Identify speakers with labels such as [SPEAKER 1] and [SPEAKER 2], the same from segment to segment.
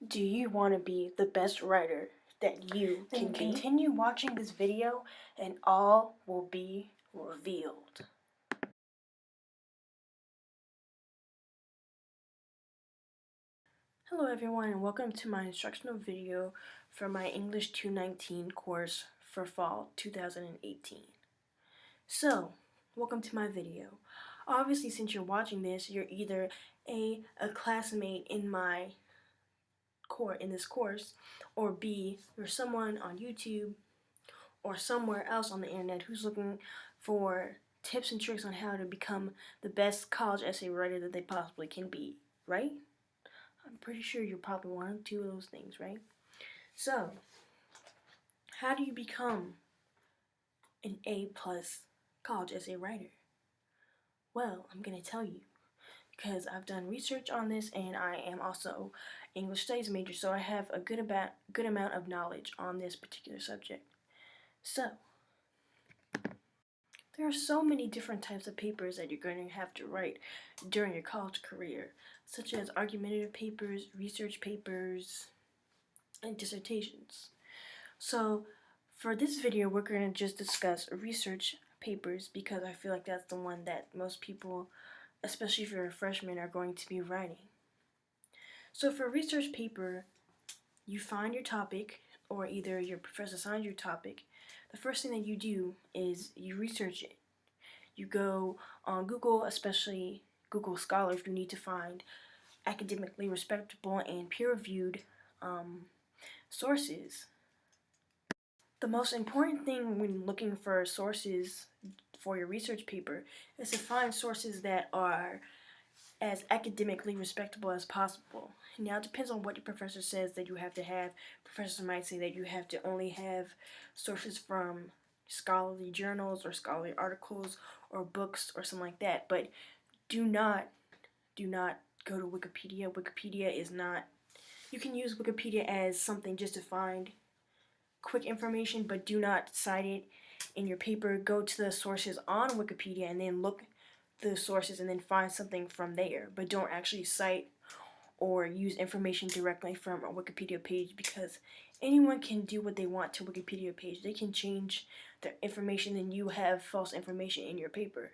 [SPEAKER 1] Do you want to be the best writer that you can continue watching this video and all will be revealed. Hello everyone and welcome to my instructional video for my English 219 course for fall 2018. So, welcome to my video. Obviously, since you're watching this, you're either a classmate in this course, or B, you're someone on YouTube or somewhere else on the internet who's looking for tips and tricks on how to become the best college essay writer that they possibly can be, right? I'm pretty sure you're probably one or two of those things, right? So, how do you become an A+ college essay writer? Well, I'm going to tell you, because I've done research on this and I am also English studies major, so I have a good amount of knowledge on this particular subject. So, there are so many different types of papers that you're going to have to write during your college career, such as argumentative papers, research papers, and dissertations. So, for this video, we're going to just discuss research papers because I feel like that's the one that most people, especially if you're a freshman, are going to be writing. So for a research paper, you find your topic, or either your professor assigns your topic. The first thing that you do is you research it. You go on Google, especially Google Scholar, if you need to find academically respectable and peer-reviewed sources. The most important thing when looking for sources for your research paper is to find sources that are as academically respectable as possible. Now, it depends on what your professor says that you have to have. Professors might say that you have to only have sources from scholarly journals or scholarly articles or books or something like that, but do not go to Wikipedia. Wikipedia is not, you can use Wikipedia as something just to find quick information, but do not cite it in your paper. Go to the sources on Wikipedia and then look the sources and then find something from there, but don't actually cite or use information directly from a Wikipedia page, because anyone can do what they want to a Wikipedia page. They can change the information and you have false information in your paper,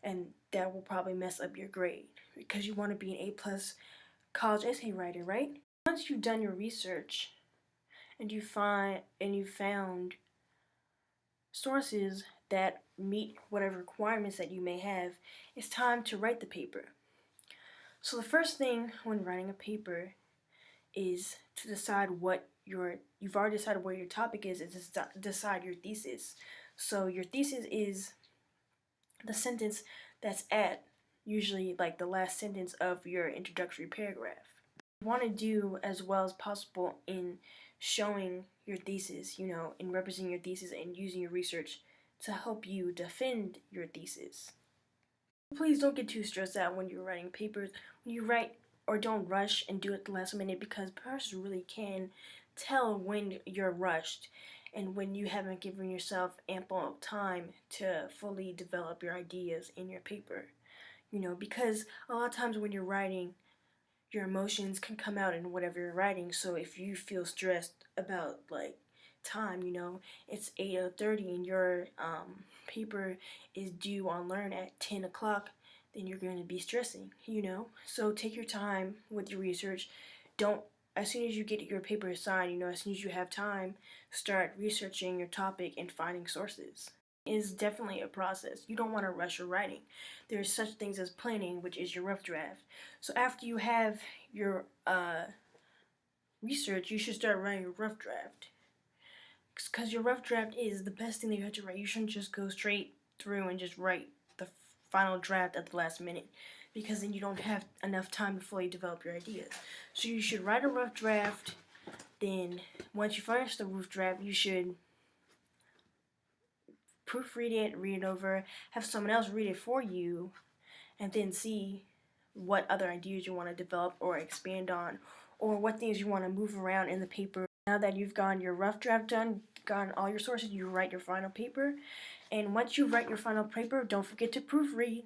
[SPEAKER 1] and that will probably mess up your grade because you want to be an A+ college essay writer, right? Once you've done your research and you found sources that meet whatever requirements that you may have, it's time to write the paper. So the first thing when writing a paper is to decide you've already decided what your topic is to decide your thesis. So your thesis is the sentence that's at usually like the last sentence of your introductory paragraph. You want to do as well as possible in showing your thesis, in representing your thesis and using your research to help you defend your thesis. Please don't get too stressed out when you're writing papers. When you write, or don't rush and do it at the last minute, because professors really can tell when you're rushed and when you haven't given yourself ample time to fully develop your ideas in your paper. Because a lot of times when you're writing, your emotions can come out in whatever you're writing. So if you feel stressed about time, it's 8:30 and your paper is due on Learn at 10 o'clock, then you're going to be stressing, So take your time with your research. As soon as you get your paper assigned, as soon as you have time, start researching your topic and finding sources. Is definitely a process. You don't want to rush your writing. There's such things as planning, which is your rough draft. So after you have your research, you should start writing your rough draft. Because your rough draft is the best thing that you have to write. You shouldn't just go straight through and just write the final draft at the last minute, because then you don't have enough time to fully develop your ideas. So you should write a rough draft. Then once you finish the rough draft, you should proofread it, read it over, have someone else read it for you, and then see what other ideas you want to develop or expand on, or what things you want to move around in the paper. Now that you've gotten your rough draft done, gotten all your sources, you write your final paper. And once you write your final paper, don't forget to proofread.